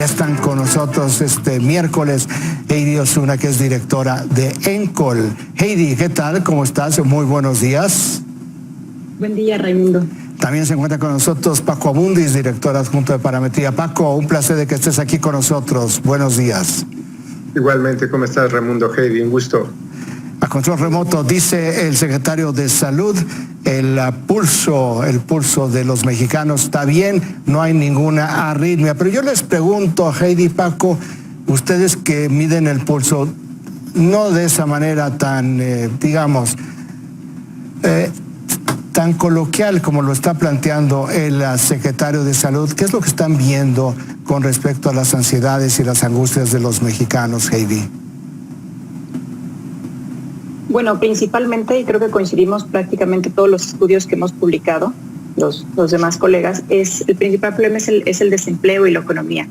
Están con nosotros este miércoles Heidi Osuna, que es directora de ENCOL. Heidi, ¿qué tal? ¿Cómo estás? Muy buenos días. Buen día, Raimundo. También se encuentra con nosotros Paco Abundis, director adjunto de Parametría. Paco, un placer de que estés aquí con nosotros. Buenos días. Igualmente, ¿cómo estás, Raimundo? Heidi, un gusto. A control remoto, dice el secretario de Salud, el pulso de los mexicanos está bien, no hay ninguna arritmia. Pero yo les pregunto, Heidi, Paco, ustedes que miden el pulso, no de esa manera tan, tan coloquial como lo está planteando el secretario de Salud, ¿qué es lo que están viendo con respecto a las ansiedades y las angustias de los mexicanos, Heidi? Bueno, principalmente, y creo que coincidimos prácticamente todos los estudios que hemos publicado, los demás colegas, el principal problema es el desempleo y la economía.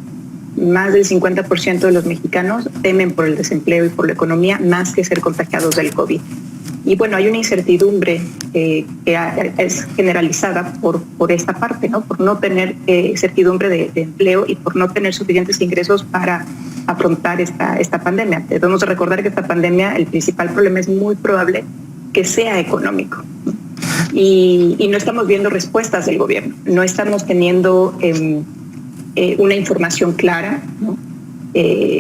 Más del 50% de los mexicanos temen por el desempleo y por la economía más que ser contagiados del COVID. Y bueno, hay una incertidumbre que es generalizada por esta parte, ¿no? Por no tener certidumbre de empleo y por no tener suficientes ingresos para afrontar esta pandemia. Debemos recordar que esta pandemia, el principal problema es muy probable que sea económico. Y no estamos viendo respuestas del gobierno, no estamos teniendo una información clara, ¿no?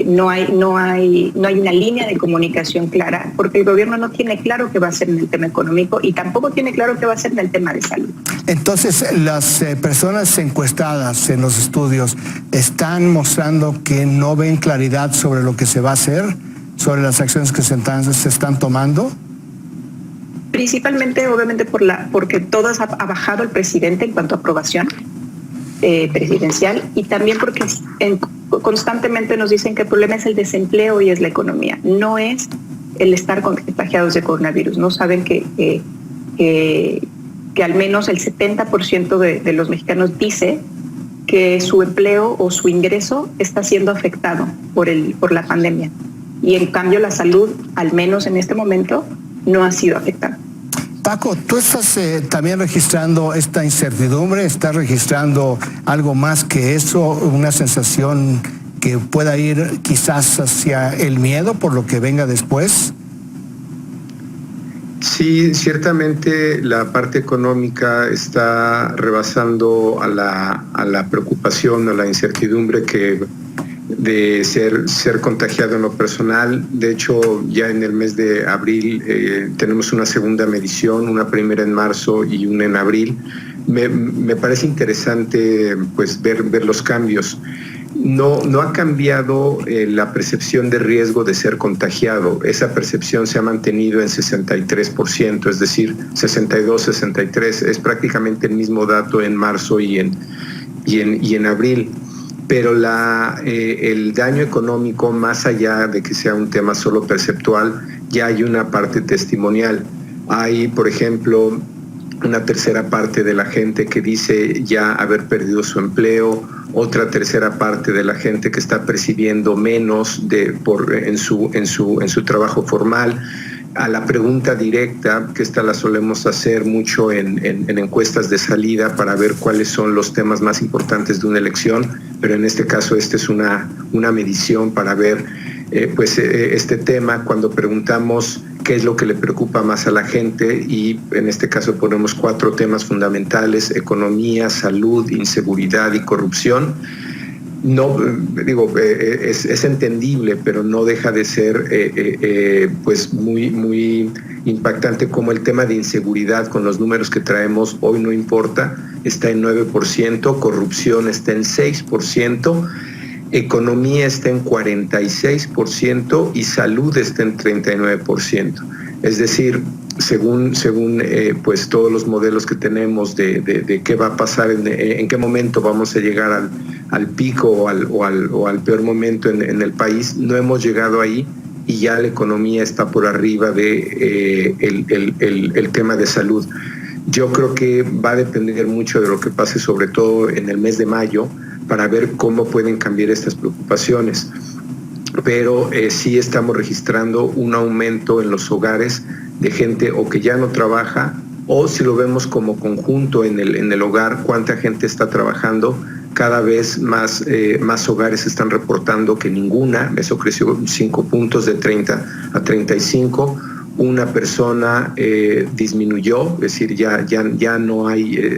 No hay una línea de comunicación clara, porque el gobierno no tiene claro qué va a hacer en el tema económico y tampoco tiene claro qué va a hacer en el tema de salud. Entonces, las personas encuestadas en los estudios están mostrando que no ven claridad sobre lo que se va a hacer, sobre las acciones que se están tomando. Principalmente, obviamente, porque todas ha bajado el presidente en cuanto a aprobación presidencial, y también porque constantemente nos dicen que el problema es el desempleo y es la economía, no es el estar contagiados de coronavirus. No saben que al menos el 70% de los mexicanos dice que su empleo o su ingreso está siendo afectado por la pandemia, y en cambio la salud, al menos en este momento, no ha sido afectada. Paco, ¿tú estás también registrando esta incertidumbre? ¿Estás registrando algo más que eso, una sensación que pueda ir quizás hacia el miedo por lo que venga después? Sí, ciertamente la parte económica está rebasando a la preocupación, a la incertidumbre de ser contagiado en lo personal. De hecho, ya en el mes de abril tenemos una segunda medición, una primera en marzo y una en abril. Me parece interesante pues ver los cambios. No ha cambiado la percepción de riesgo de ser contagiado. Esa percepción se ha mantenido en 63%, es decir, 62, 63. Es prácticamente el mismo dato en marzo y en abril. Pero el daño económico, más allá de que sea un tema solo perceptual, ya hay una parte testimonial. Hay, por ejemplo, una tercera parte de la gente que dice ya haber perdido su empleo, otra tercera parte de la gente que está percibiendo menos en su trabajo formal. A la pregunta directa, que esta la solemos hacer mucho en encuestas de salida para ver cuáles son los temas más importantes de una elección, pero en este caso esta es una medición para ver este tema. Cuando preguntamos qué es lo que le preocupa más a la gente, y en este caso ponemos 4 temas fundamentales: economía, salud, inseguridad y corrupción. No, es entendible, pero no deja de ser pues muy impactante como el tema de inseguridad, con los números que traemos hoy, no importa, está en 9%, corrupción está en 6%, economía está en 46% y salud está en 39%. Es decir, según pues todos los modelos que tenemos de qué va a pasar, en qué momento vamos a llegar al pico o al peor momento en el país, no hemos llegado ahí, y ya la economía está por arriba de el tema de salud. Yo creo que va a depender mucho de lo que pase, sobre todo en el mes de mayo, para ver cómo pueden cambiar estas preocupaciones. Pero sí estamos registrando un aumento en los hogares de gente o que ya no trabaja, o si lo vemos como conjunto en el hogar, cuánta gente está trabajando. cada vez más hogares están reportando que ninguna, eso creció 5 puntos de 30 a 35. Una persona disminuyó, es decir, ya no hay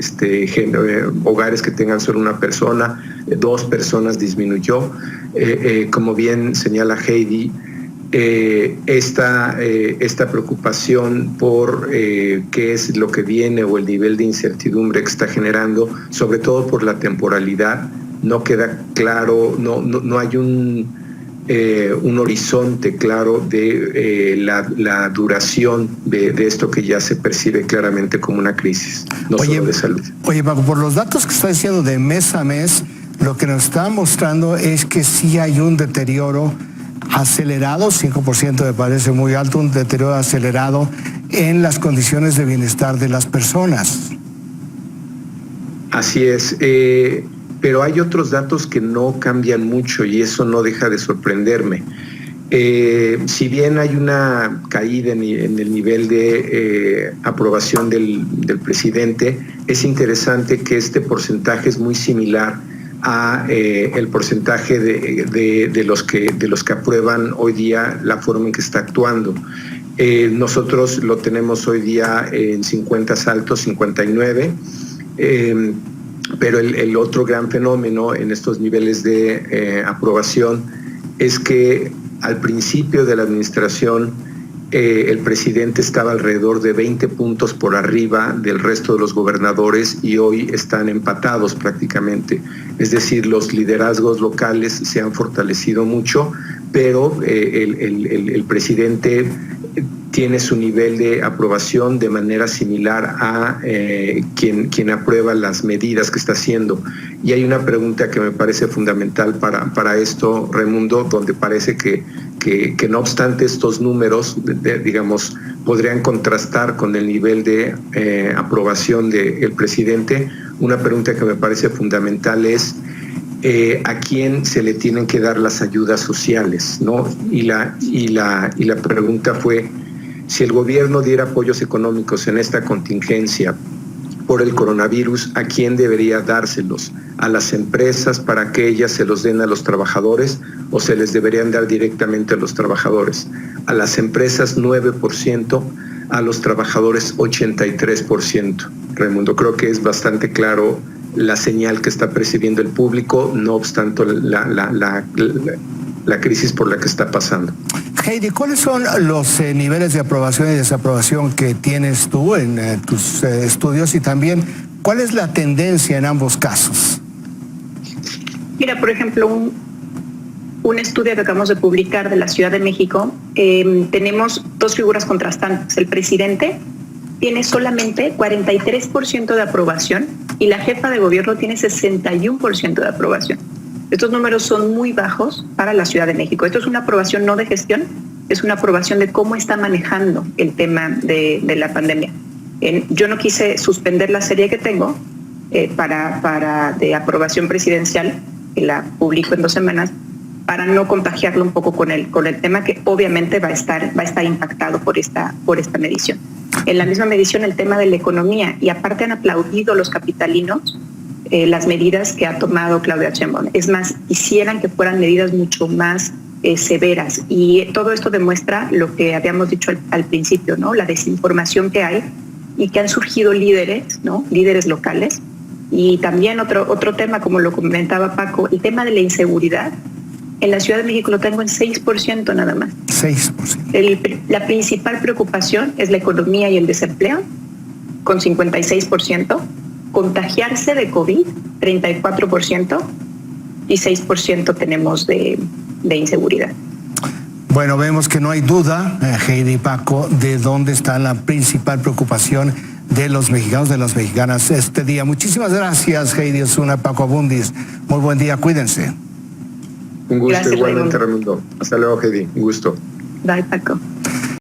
hogares que tengan solo una persona, 2 personas disminuyó. Como bien señala Heidi, esta preocupación por qué es lo que viene o el nivel de incertidumbre que está generando, sobre todo por la temporalidad, no queda claro, no hay un horizonte claro de la duración de esto que ya se percibe claramente como una crisis, no solo de salud. Oye, Paco, por los datos que está diciendo de mes a mes, lo que nos está mostrando es que sí hay un deterioro acelerado, 5% me parece muy alto, un deterioro acelerado en las condiciones de bienestar de las personas. Así es, pero hay otros datos que no cambian mucho y eso no deja de sorprenderme. Si bien hay una caída en el nivel de aprobación del presidente, es interesante que este porcentaje es muy similar a el porcentaje de los que aprueban hoy día la forma en que está actuando. Nosotros lo tenemos hoy día en 50 altos, 59, pero el otro gran fenómeno en estos niveles de aprobación es que al principio de la administración el presidente estaba alrededor de 20 puntos por arriba del resto de los gobernadores y hoy están empatados prácticamente. Es decir, los liderazgos locales se han fortalecido mucho, pero el presidente tiene su nivel de aprobación de manera similar a quien aprueba las medidas que está haciendo. Y hay una pregunta que me parece fundamental para esto, Raimundo, donde parece que no obstante estos números, digamos, podrían contrastar con el nivel de aprobación del presidente. Una pregunta que me parece fundamental es a quién se le tienen que dar las ayudas sociales, ¿no? Y la pregunta fue, si el gobierno diera apoyos económicos en esta contingencia por el coronavirus, ¿a quién debería dárselos? ¿A las empresas para que ellas se los den a los trabajadores o se les deberían dar directamente a los trabajadores? A las empresas 9%, a los trabajadores 83%. Raimundo, creo que es bastante claro la señal que está percibiendo el público, no obstante la crisis por la que está pasando. Heidi, ¿cuáles son los niveles de aprobación y desaprobación que tienes tú en tus estudios y también cuál es la tendencia en ambos casos? Mira, por ejemplo, un estudio que acabamos de publicar de la Ciudad de México, tenemos 2 figuras contrastantes. El presidente tiene solamente 43% de aprobación y la jefa de gobierno tiene 61% de aprobación. Estos números son muy bajos para la Ciudad de México. Esto es una aprobación no de gestión, es una aprobación de cómo está manejando el tema de la pandemia. Yo no quise suspender la serie que tengo de aprobación presidencial, que la publico en 2 semanas, para no contagiarlo un poco con el tema que obviamente va a estar impactado por esta medición. En la misma medición el tema de la economía, y aparte han aplaudido los capitalinos las medidas que ha tomado Claudia Sheinbaum. Es más, quisieran que fueran medidas mucho más severas, y todo esto demuestra lo que habíamos dicho al principio, ¿no? La desinformación que hay y que han surgido líderes, ¿no? Líderes locales. Y también otro tema, como lo comentaba Paco, el tema de la inseguridad. En la Ciudad de México lo tengo en 6% nada más. 6%. La principal preocupación es la economía y el desempleo, con 56%. Contagiarse de COVID, 34%, y 6% tenemos de inseguridad. Bueno, vemos que no hay duda, Heidi y Paco, de dónde está la principal preocupación de los mexicanos, de las mexicanas este día. Muchísimas gracias, Heidi Osuna, Paco Abundis. Muy buen día, cuídense. Un gusto. Gracias, igualmente, Raimundo. Hasta luego, Heidi. Un gusto. Bye, Paco.